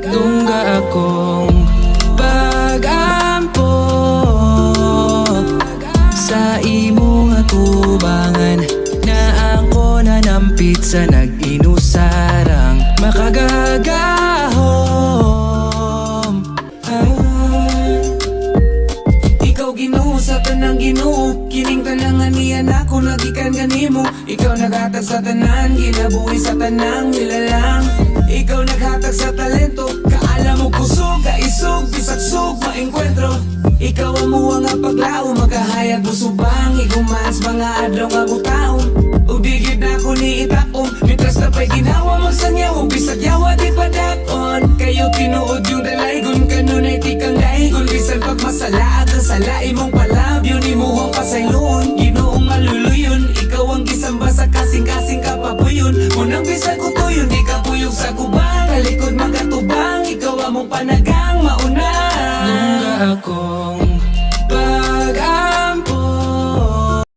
Tungga akong pagampo sa imong atubangan, na ako nanampit sa nag-inusarang makagagahom. Ikaw Ginoo sa tanang Ginoo, kining tanangan niyan ako nagikan ganimo. Ikaw naghatag sa tanan, ginabuhi sa tanang nilalang. Ikaw naghatag sa talento, kaalam mo kusog, kaisog, bisagsog, maengkwentro. Ikaw ang muwa nga paglao, magkahayag mo subang, igumans mga adlaw nga butaon. Udigid na ako ni itaom, mitras na pa'y ginawa magsangyaw, bisag yawa di padakon. Kayo tinuod yung dalaygon, kanunay tikang laygon. Bisan pagmasalaag ang salai mong palabyo, ni muhang pasayloon, ginoong maluluyon. Ikaw ang gisamba sa kasing-kasing kapapuyon. Munang bisag ko to yun, di ka puyog sa kubang. Talikod magkatubang, ikaw among panagang mauna. Tungga ako